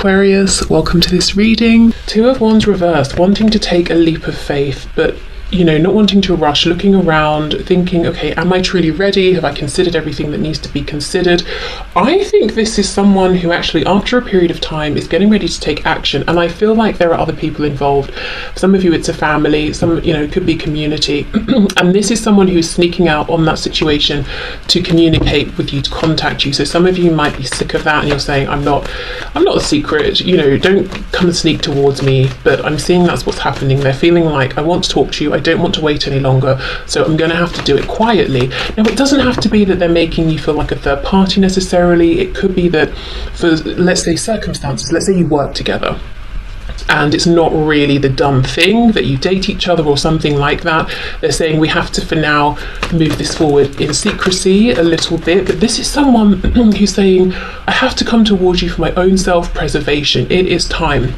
Aquarius, welcome to this reading. Two of Wands reversed, wanting to take a leap of faith, but not wanting to rush, looking around, thinking, okay, am I truly ready? Have I considered everything that needs to be considered? I think this is someone who actually, after a period of time, is getting ready to take action. And I feel like there are other people involved. For some of you, it's a family, some, it could be community. And this is someone who's sneaking out on that situation to communicate with you, to contact you. So some of you might be sick of that and you're saying, I'm not a secret, don't come and sneak towards me. But I'm seeing that's what's happening. They're feeling like, I want to talk to you. I don't want to wait any longer, so I'm going to have to do it quietly. Now, it doesn't have to be that they're making you feel like a third party necessarily. It could be that for, let's say, circumstances, let's say you work together and it's not really the dumb thing that you date each other or something like that. They're saying we have to, for now, move this forward in secrecy a little bit. But this is someone who's saying, I have to come towards you for my own self-preservation. It is time.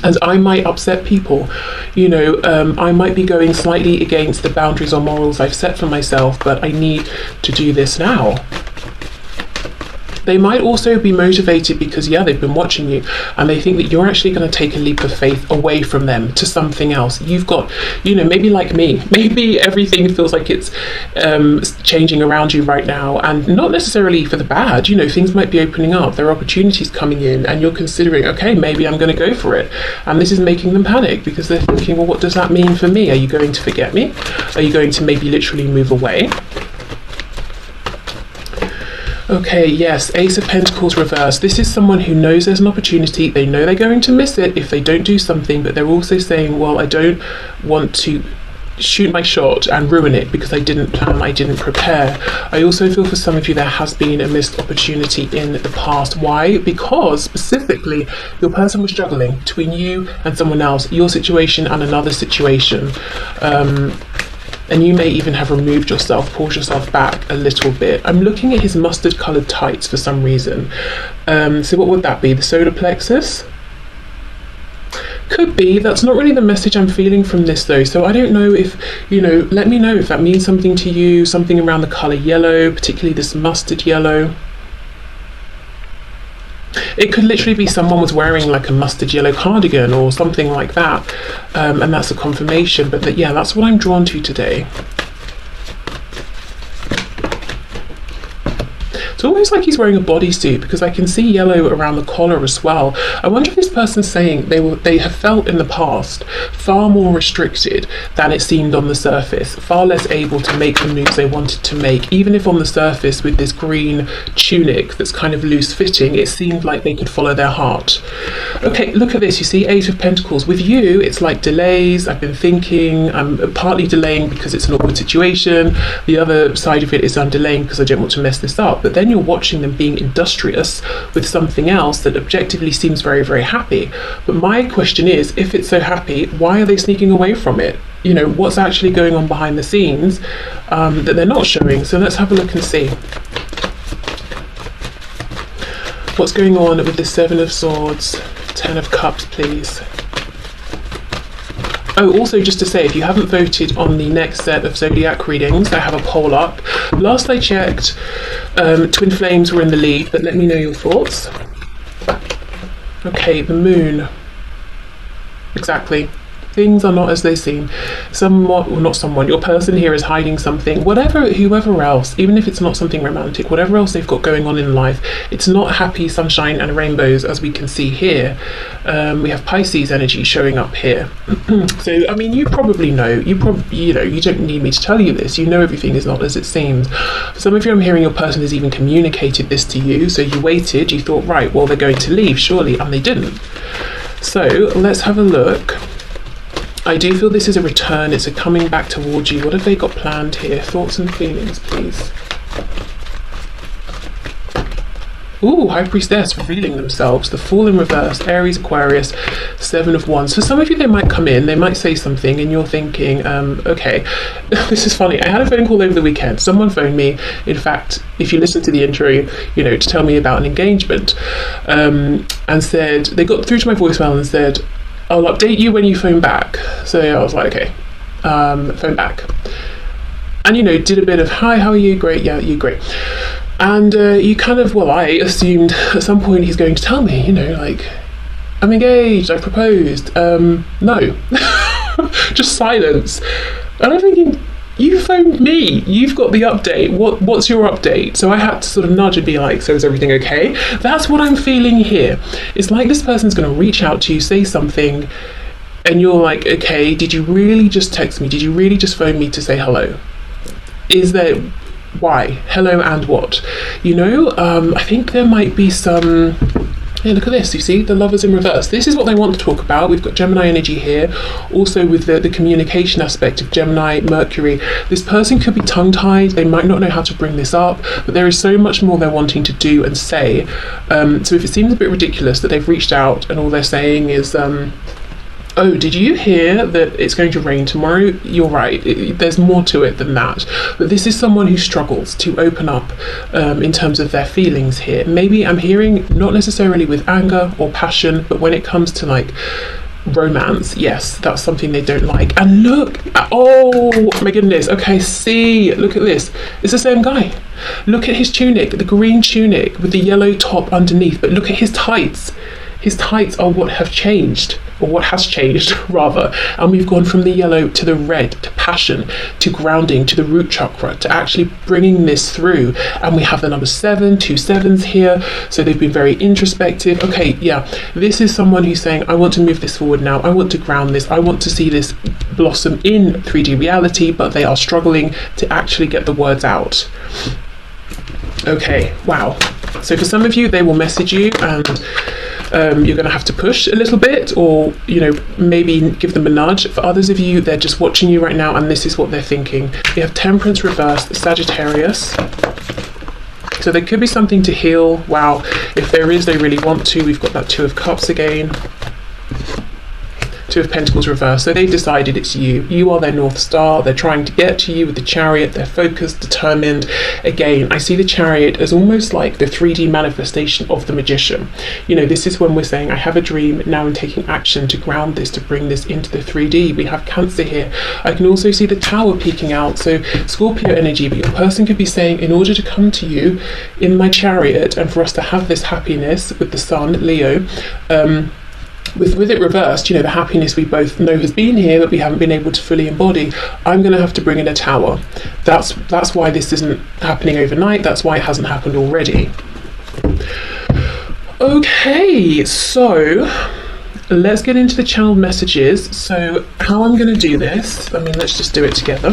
And I might upset people, I might be going slightly against the boundaries or morals I've set for myself, but I need to do this now. They might also be motivated because, they've been watching you and they think that you're actually going to take a leap of faith away from them to something else. You've got, maybe like me, maybe everything feels like it's changing around you right now, and not necessarily for the bad. Things might be opening up. There are opportunities coming in and you're considering, okay, maybe I'm going to go for it. And this is making them panic because they're thinking, well, what does that mean for me? Are you going to forget me? Are you going to maybe literally move away? Okay, yes, Ace of Pentacles reversed. This is someone who knows there's an opportunity. They know they're going to miss it if they don't do something, but they're also saying, well, I don't want to shoot my shot and ruin it because I didn't plan, I didn't prepare. I also feel for some of you there has been a missed opportunity in the past. Why? Because specifically your person was juggling between you and someone else, your situation and another situation. And you may even have removed yourself, pulled yourself back a little bit. I'm looking at his mustard coloured tights for some reason. So what would that be? The solar plexus? Could be. That's not really the message I'm feeling from this though. So I don't know if, let me know if that means something to you, something around the colour yellow, particularly this mustard yellow. It could literally be someone was wearing like a mustard yellow cardigan or something like that, and that's a confirmation. But that's what I'm drawn to today. It's almost like he's wearing a bodysuit because I can see yellow around the collar as well. I wonder if this person's saying they have felt in the past far more restricted than it seemed on the surface, far less able to make the moves they wanted to make, even if on the surface with this green tunic that's kind of loose fitting, it seemed like they could follow their heart. Okay, look at this, you see Eight of Pentacles. With you, it's like delays. I've been thinking, I'm partly delaying because it's an awkward situation. The other side of it is I'm delaying because I don't want to mess this up. But then you're watching them being industrious with something else that objectively seems very, very happy. But my question is, if it's so happy, why are they sneaking away from it? What's actually going on behind the scenes that they're not showing? So let's have a look and see. What's going on with the Seven of Swords, Ten of Cups, please? Oh, also just to say, if you haven't voted on the next set of zodiac readings, I have a poll up. Last I checked, twin flames were in the lead, but let me know your thoughts. Okay, the moon. Exactly. Things are not as they seem. Your person here is hiding something. Whoever else, even if it's not something romantic, whatever else they've got going on in life, it's not happy sunshine and rainbows as we can see here. We have Pisces energy showing up here. So, I mean, you probably know, you don't need me to tell you this. You know everything is not as it seems. For some of you, I'm hearing your person has even communicated this to you. So you waited, you thought, right, well, they're going to leave, surely, and they didn't. So let's have a look. I do feel this is a return, it's a coming back towards you. What have they got planned here? Thoughts and feelings, please. Ooh, High Priestess revealing themselves. The Fool in reverse, Aries, Aquarius, Seven of Wands. For some of you, they might come in, they might say something, and you're thinking, okay, this is funny. I had a phone call over the weekend. Someone phoned me, in fact, if you listen to the intro, to tell me about an engagement, and said, they got through to my voicemail and said, I'll update you when you phone back. So I was like, okay, phone back. And, did a bit of, hi, how are you? Great, yeah, you great. And you kind of, I assumed at some point he's going to tell me, I'm engaged, I proposed. No. Just silence. And I'm thinking, you phoned me, you've got the update, what's your update? So I had to sort of nudge and be like, so is everything okay? That's what I'm feeling here. It's like this person's going to reach out to you, say something, and you're like, okay, did you really just text me? Did you really just phone me to say hello? Is there, why? Hello and what? You know, I think there might be some... Yeah, look at this, you see, the Lovers in reverse. This is what they want to talk about. We've got Gemini energy here, also with the communication aspect of Gemini, Mercury. This person could be tongue-tied, they might not know how to bring this up, but there is so much more they're wanting to do and say. So if it seems a bit ridiculous that they've reached out and all they're saying is, oh, did you hear that it's going to rain tomorrow? You're right, there's more to it than that. But this is someone who struggles to open up in terms of their feelings here. Maybe I'm hearing not necessarily with anger or passion, but when it comes to like romance, yes, that's something they don't like. And look, oh my goodness, okay, see, look at this. It's the same guy. Look at his tunic, the green tunic with the yellow top underneath, but look at his tights. His tights are what have changed, or what has changed rather, and we've gone from the yellow to the red, to passion, to grounding, to the root chakra, to actually bringing this through. And we have the number 7, 2 7s here, so they've been very introspective. Okay, yeah, this is someone who's saying, I want to move this forward now, I want to ground this, I want to see this blossom in 3D reality, but they are struggling to actually get the words out. Okay, wow. So for some of you, they will message you and you're going to have to push a little bit, or you know, maybe give them a nudge. For others of you, they're just watching you right now and this is what they're thinking. We have Temperance reversed, Sagittarius. So there could be something to heal. Wow, if there is, they really want to. We've got that 2 of Cups again. 2 of Pentacles reversed. So they've decided it's you. You are their North Star. They're trying to get to you with the Chariot. They're focused, determined. Again, I see the Chariot as almost like the 3D manifestation of the Magician. You know, this is when we're saying, I have a dream, now I'm taking action to ground this, to bring this into the 3D. We have Cancer here. I can also see the Tower peeking out. So Scorpio energy, but your person could be saying, in order to come to you in my Chariot and for us to have this happiness with the Sun, Leo, with it reversed, you know, the happiness we both know has been here, but we haven't been able to fully embody, I'm going to have to bring in a Tower. That's why this isn't happening overnight. That's why it hasn't happened already. Okay, so let's get into the channeled messages. So how I'm going to do this, I mean, let's just do it together.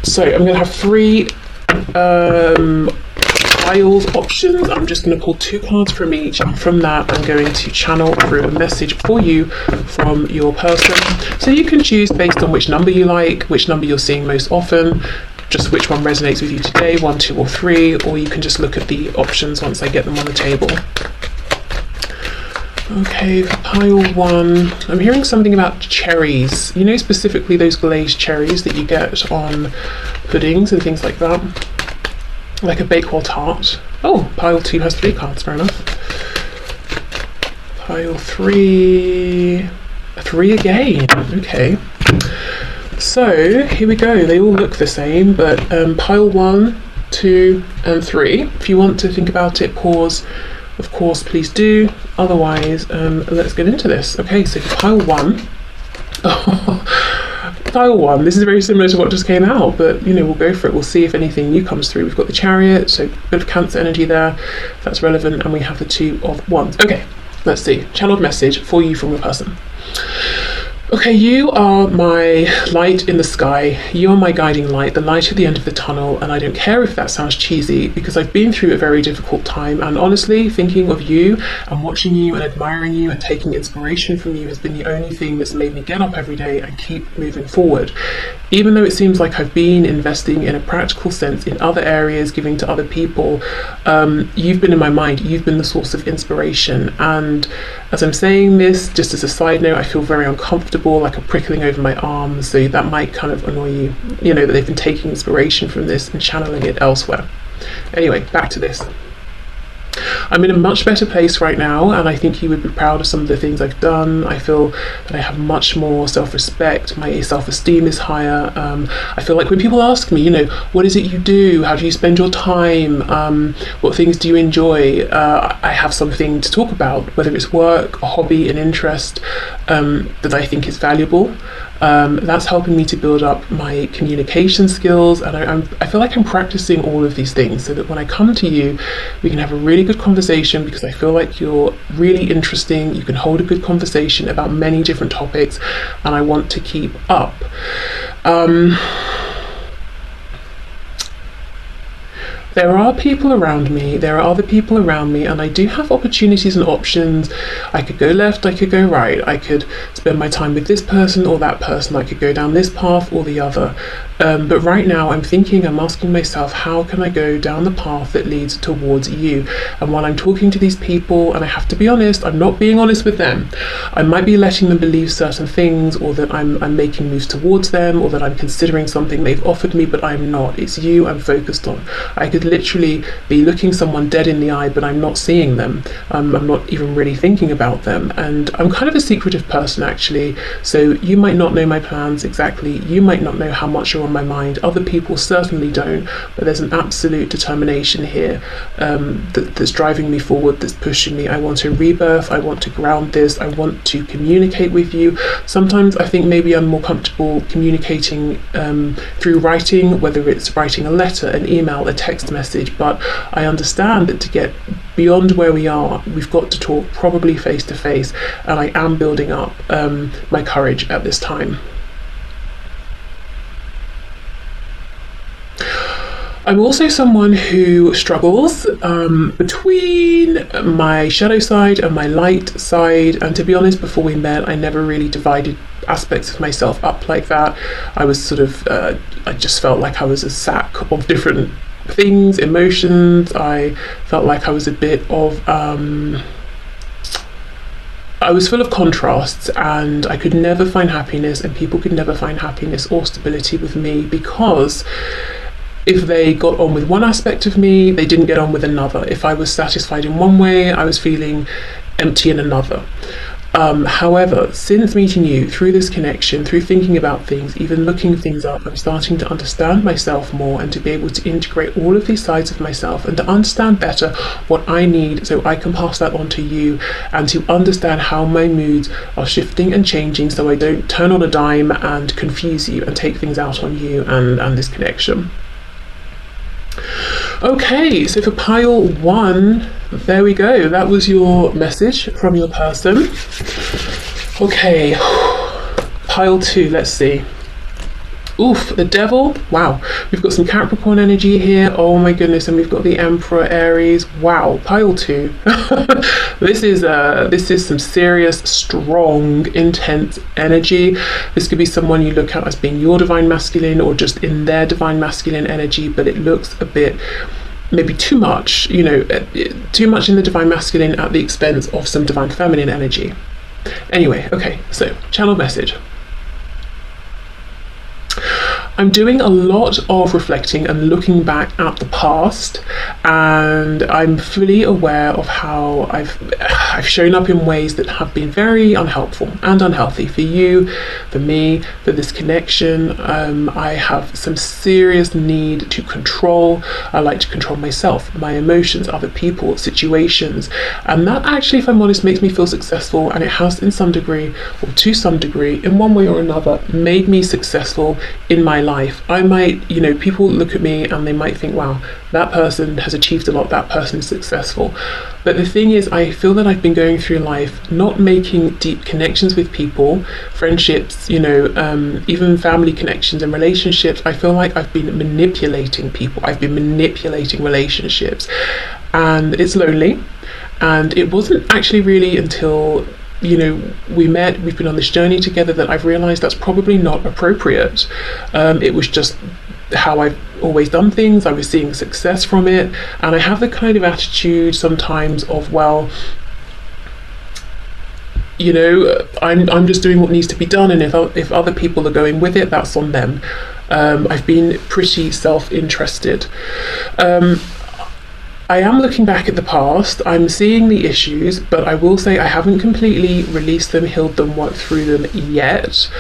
So I'm going to have 3 piles options. I'm just going to pull 2 cards from each, and from that I'm going to channel through a message for you from your person. So you can choose based on which number you like, which number you're seeing most often, just which one resonates with you today, 1, 2 or 3, or you can just look at the options once I get them on the table. Okay, for pile 1, I'm hearing something about cherries. You know, specifically those glazed cherries that you get on puddings and things like that. Like a Bakewell tart. Oh, pile 2 has 3 cards, fair enough. Pile 3... 3 again, okay. So, here we go. They all look the same, but pile 1, 2 and 3. If you want to think about it, pause. Of course, please do. Otherwise, let's get into this. Okay, so for pile 1... Pile 1, this is very similar to what just came out, but you know, we'll go for it. We'll see if anything new comes through. We've got the Chariot, so a bit of Cancer energy there, if that's relevant, and we have the 2 of Wands. Okay, let's see. Channeled message for you from a person. Okay, you are my light in the sky. You are my guiding light, the light at the end of the tunnel, and I don't care if that sounds cheesy, because I've been through a very difficult time, and honestly, thinking of you and watching you and admiring you and taking inspiration from you has been the only thing that's made me get up every day and keep moving forward. Even though it seems like I've been investing in a practical sense in other areas, giving to other people, you've been in my mind, you've been the source of inspiration. And as I'm saying this, just as a side note, I feel very uncomfortable, like a prickling over my arms, so that might kind of annoy you, you know, that they've been taking inspiration from this and channeling it elsewhere. Anyway, back to this. I'm in a much better place right now, and I think you would be proud of some of the things I've done. I feel that I have much more self-respect. My self-esteem is higher. I feel like when people ask me, what is it you do? How do you spend your time? What things do you enjoy? I have something to talk about, whether it's work, a hobby, an interest that I think is valuable. That's helping me to build up my communication skills, and I feel like I'm practicing all of these things so that when I come to you, we can have a really good conversation, because I feel like you're really interesting. You can hold a good conversation about many different topics, and I want to keep up. There are people around me, there are other people around me, and I do have opportunities and options. I could go left, I could go right, I could spend my time with this person or that person, I could go down this path or the other. But right now I'm asking myself, how can I go down the path that leads towards you? And while I'm talking to these people, and I have to be honest, I'm not being honest with them. I might be letting them believe certain things, or that I'm making moves towards them, or that I'm considering something they've offered me, but I'm not. It's you I'm focused on. I could literally be looking someone dead in the eye, but I'm not seeing them. I'm not even really thinking about them. And I'm kind of a secretive person, actually. So you might not know my plans exactly. You might not know how much you're on my mind. Other people certainly don't, but there's an absolute determination here that's driving me forward, that's pushing me. I want a rebirth. I want to ground this. I want to communicate with you. Sometimes I think maybe I'm more comfortable communicating through writing, whether it's writing a letter, an email, a text message, but I understand that to get beyond where we are, we've got to talk probably face to face, and I am building up my courage at this time. I'm also someone who struggles between my shadow side and my light side, and to be honest, before we met, I never really divided aspects of myself up like that. I was sort of, I just felt like I was a sack of different things, emotions. I felt like I was a bit of, I was full of contrasts, and I could never find happiness, and people could never find happiness or stability with me, because if they got on with one aspect of me, they didn't get on with another. If I was satisfied in one way, I was feeling empty in another. However, since meeting you, through this connection, through thinking about things, even looking things up, I'm starting to understand myself more, and to be able to integrate all of these sides of myself, and to understand better what I need so I can pass that on to you, and to understand how my moods are shifting and changing, so I don't turn on a dime and confuse you and take things out on you and this connection. Okay, so for pile 1, there we go. That was your message from your person. Okay, pile 2, let's see. Oof, the devil. Wow, we've got some Capricorn energy here. Oh my goodness, and we've got the Emperor, Aries. Wow, pile 2. This is some serious, strong, intense energy. This could be someone you look at as being your divine masculine, or just in their divine masculine energy, but it looks a bit, maybe too much, too much in the divine masculine at the expense of some divine feminine energy. Anyway, okay, so channel message. I'm doing a lot of reflecting and looking back at the past, and I'm fully aware of how I've shown up in ways that have been very unhelpful and unhealthy for you, for me, for this connection. I have some serious need to control. I like to control myself, my emotions, other people, situations, and that actually, if I'm honest, makes me feel successful, and it has in some degree, or to some degree, in one way or another, made me successful in my life. I might, people look at me and they might think, wow, that person has achieved a lot, that person is successful. But the thing is, I feel that I've been going through life not making deep connections with people, friendships, even family connections and relationships. I feel like I've been manipulating people, I've been manipulating relationships, and it's lonely. And it wasn't actually really until we met, we've been on this journey together, that I've realized that's probably not appropriate. It was just how I've always done things. I was seeing success from it, and I have the kind of attitude sometimes of, well, I'm just doing what needs to be done, and if other people are going with it, that's on them. I've been pretty self-interested. I am looking back at the past, I'm seeing the issues, but I will say I haven't completely released them, healed them, worked through them yet.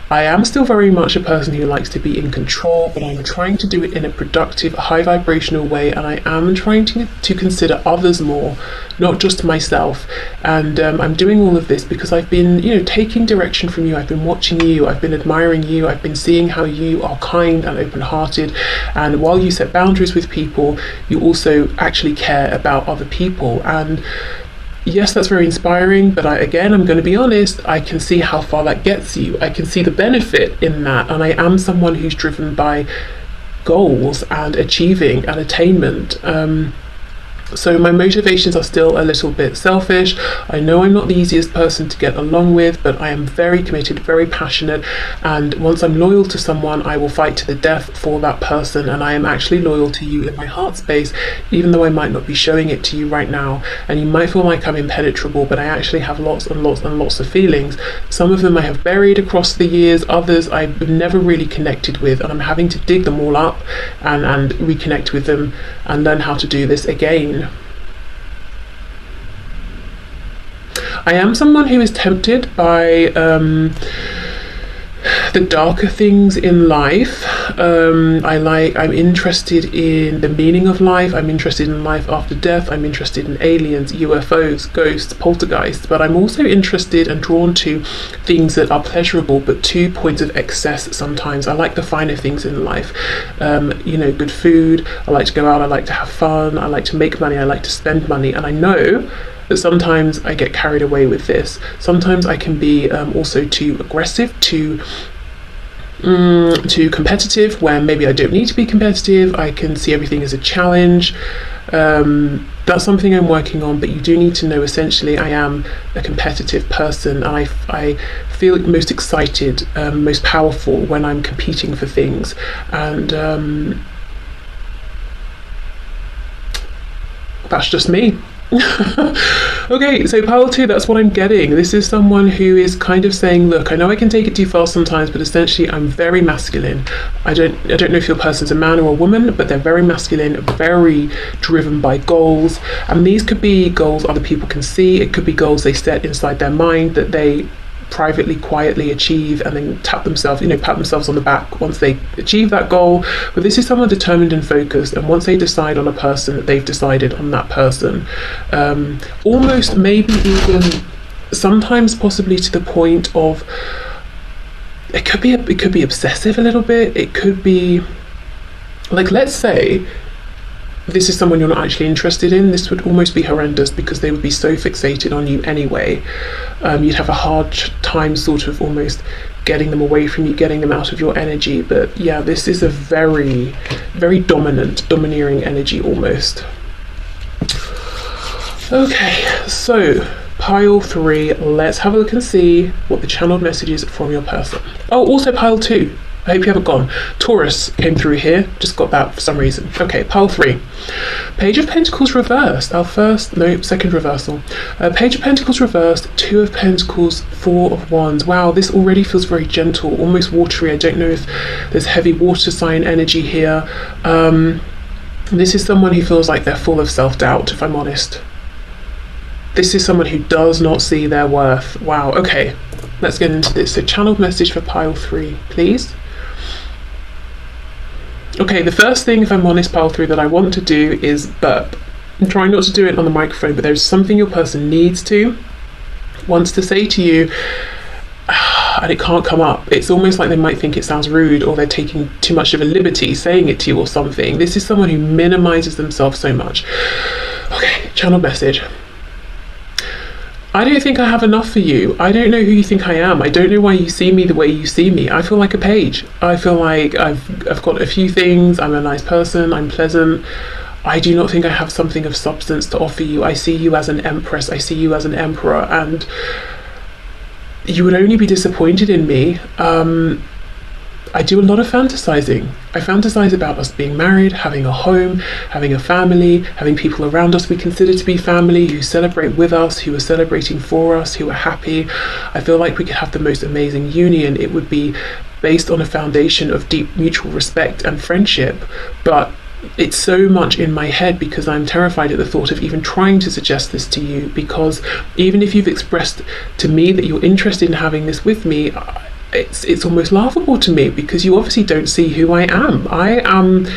I am still very much a person who likes to be in control, but I'm trying to do it in a productive, high vibrational way, and I am trying to consider others more, not just myself. And I'm doing all of this because I've been, taking direction from you. I've been watching you, I've been admiring you, I've been seeing how you are kind and open-hearted, and while you set boundaries with people, you also actually care about other people. And yes, that's very inspiring, but I'm going to be honest, I can see how far that gets you. I can see the benefit in that, and I am someone who's driven by goals and achieving and attainment. So my motivations are still a little bit selfish. I know I'm not the easiest person to get along with, but I am very committed, very passionate, and once I'm loyal to someone, I will fight to the death for that person, and I am actually loyal to you in my heart space, even though I might not be showing it to you right now, and you might feel like I'm impenetrable, but I actually have lots and lots and lots of feelings. Some of them I have buried across the years, others I've never really connected with, and I'm having to dig them all up and reconnect with them and learn how to do this again. I am someone who is tempted by the darker things in life. I'm interested in the meaning of life. I'm interested in life after death. I'm interested in aliens, UFOs, ghosts, poltergeists, but I'm also interested and drawn to things that are pleasurable, but to points of excess sometimes. I like the finer things in life. Good food. I like to go out. I like to have fun. I like to make money. I like to spend money. And I know that sometimes I get carried away with this. Sometimes I can be also too aggressive, too competitive, where maybe I don't need to be competitive. I can see everything as a challenge. That's something I'm working on, but you do need to know essentially I am a competitive person, and I feel most excited, most powerful when I'm competing for things, and that's just me. Okay, so pile 2, that's what I'm getting. This is someone who is kind of saying, look, I know I can take it too far sometimes, but essentially I'm very masculine. I don't know if your person's a man or a woman, but they're very masculine, very driven by goals, and these could be goals other people can see. It could be goals they set inside their mind that they privately, quietly achieve, and then pat themselves on the back once they achieve that goal. But this is someone determined and focused, and once they decide on a person, they've decided on that person. Almost, maybe even sometimes possibly to the point of it could be obsessive a little bit. It could be like, let's say this is someone you're not actually interested in. This would almost be horrendous because they would be so fixated on you anyway. You'd have a hard time sort of almost getting them away from you, getting them out of your energy. But yeah, this is a very, very domineering energy almost. Okay, so pile 3, let's have a look and see what the channeled message is from your person. Oh, also pile 2. I hope you haven't gone. Taurus came through here, just got that for some reason. Okay, pile 3. Page of Pentacles reversed, second reversal. Page of Pentacles reversed, 2 of Pentacles, 4 of Wands. Wow, this already feels very gentle, almost watery. I don't know if there's heavy water sign energy here. This is someone who feels like they're full of self-doubt, if I'm honest. This is someone who does not see their worth. Wow, okay, let's get into this. So channeled message for pile 3, please. Okay, the first thing, if I'm honest, pile 3, that I want to do is burp. I'm trying not to do it on the microphone, but there's something your person wants to say to you, and it can't come up. It's almost like they might think it sounds rude, or they're taking too much of a liberty saying it to you or something. This is someone who minimizes themselves so much. Okay, channeled message. I don't think I have enough for you. I don't know who you think I am. I don't know why you see me the way you see me. I feel like a page. I feel like I've got a few things. I'm a nice person. I'm pleasant. I do not think I have something of substance to offer you. I see you as an empress. I see you as an emperor, and you would only be disappointed in me. I do a lot of fantasizing. I fantasize about us being married, having a home, having a family, having people around us we consider to be family, who celebrate with us, who are celebrating for us, who are happy. I feel like we could have the most amazing union. It would be based on a foundation of deep mutual respect and friendship, but it's so much in my head because I'm terrified at the thought of even trying to suggest this to you, because even if you've expressed to me that you're interested in having this with me, it's almost laughable to me, because you obviously don't see who I am. I am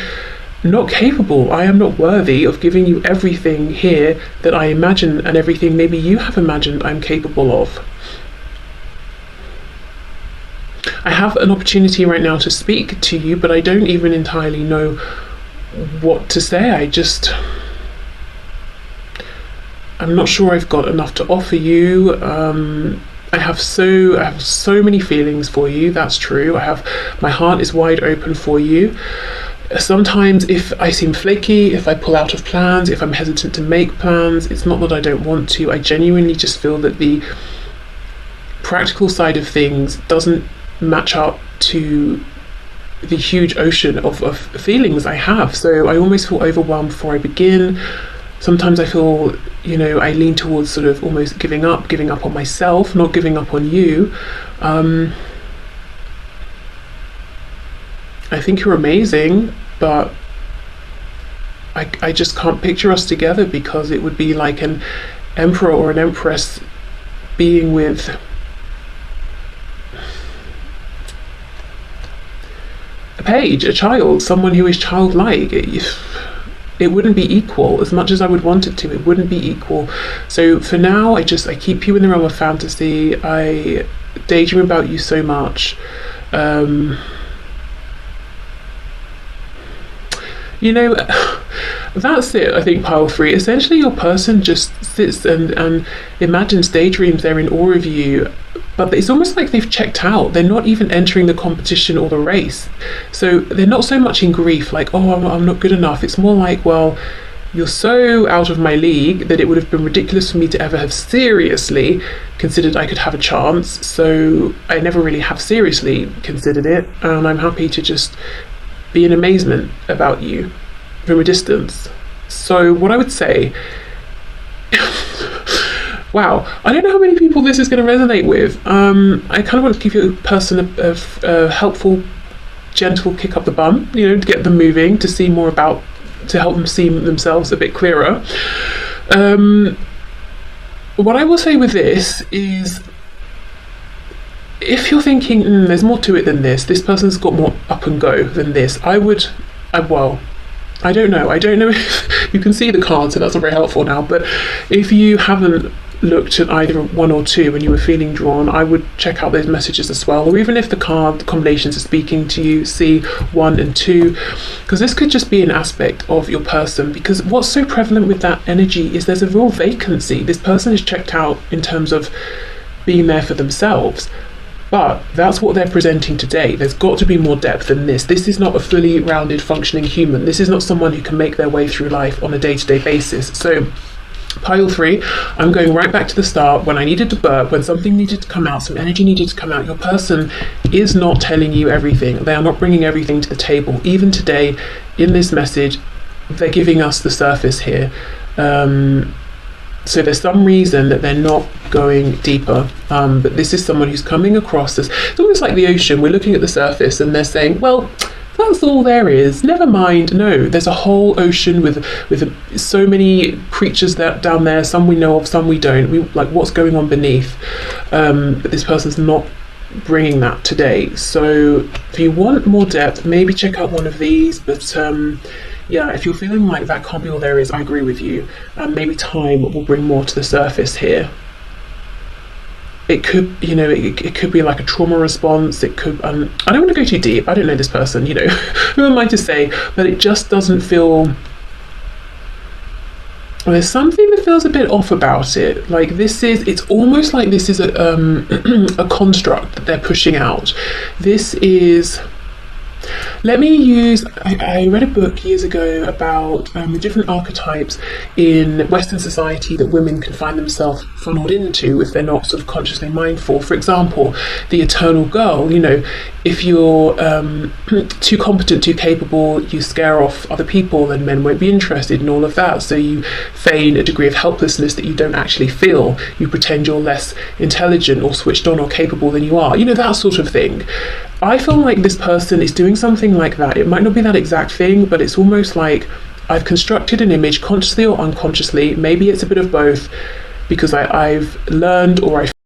not capable, I am not worthy of giving you everything here that I imagine, and everything maybe you have imagined I'm capable of. I have an opportunity right now to speak to you, but I don't even entirely know what to say. I'm not sure I've got enough to offer you. I have so many feelings for you, that's true. My heart is wide open for you. Sometimes if I seem flaky, if I pull out of plans, if I'm hesitant to make plans, it's not that I don't want to. I genuinely just feel that the practical side of things doesn't match up to the huge ocean of feelings I have. So I almost feel overwhelmed before I begin. Sometimes I feel, I lean towards sort of almost giving up on myself, not giving up on you. I think you're amazing, but I just can't picture us together, because it would be like an emperor or an empress being with a page, a child, someone who is childlike. It wouldn't be equal. As much as I would want it to, it wouldn't be equal. So for now, I keep you in the realm of fantasy. I daydream about you so much. That's it, I think, pile 3. Essentially, your person just sits and imagines, daydreams, they're in awe of you, but it's almost like they've checked out. They're not even entering the competition or the race. So they're not so much in grief, like, oh, I'm not good enough. It's more like, well, you're so out of my league that it would have been ridiculous for me to ever have seriously considered I could have a chance. So I never really have seriously considered it, and I'm happy to just be in amazement about you from a distance. So what I would say, wow, I don't know how many people this is going to resonate with. I kind of want to give you a person a helpful, gentle kick up the bum, to get them moving, to see more about, to help them see themselves a bit clearer. What I will say with this is, if you're thinking, there's more to it than this person's got more up and go than this, I don't know if you can see the cards, so that's not very helpful now, but if you haven't looked at either 1 or 2 and you were feeling drawn, I would check out those messages as well. Or even if the card combinations are speaking to you, see 1 and 2, because this could just be an aspect of your person. Because what's so prevalent with that energy is there's a real vacancy. This person is checked out in terms of being there for themselves. But that's what they're presenting today. There's got to be more depth than this. This is not a fully rounded, functioning human. This is not someone who can make their way through life on a day-to-day basis. So, pile 3, I'm going right back to the start. When I needed to burp, when something needed to come out, some energy needed to come out, your person is not telling you everything. They are not bringing everything to the table. Even today, in this message, they're giving us the surface here. So there's some reason that they're not going deeper, but this is someone who's coming across as, it's almost like the ocean. We're looking at the surface and they're saying, well, that's all there is, never mind. No, there's a whole ocean with so many creatures that down there, some we know of, some we don't. We like what's going on beneath, but this person's not bringing that today. So if you want more depth, maybe check out one of these, but yeah, if you're feeling like that can't be all there is, I agree with you. Maybe time will bring more to the surface here. It could, it could be like a trauma response. It could, I don't want to go too deep. I don't know this person, who am I to say? But it just doesn't feel, there's something that feels a bit off about it. Like it's almost like this is a construct that they're pushing out. This is, I read a book years ago about the different archetypes in Western society that women can find themselves funneled into if they're not sort of consciously mindful. For example, the eternal girl, if you're too competent, too capable, you scare off other people, then men won't be interested in all of that. So you feign a degree of helplessness that you don't actually feel. You pretend you're less intelligent or switched on or capable than you are. That sort of thing. I feel like this person is doing something like that. It might not be that exact thing, but it's almost like I've constructed an image consciously or unconsciously. Maybe it's a bit of both, because I've learned, or I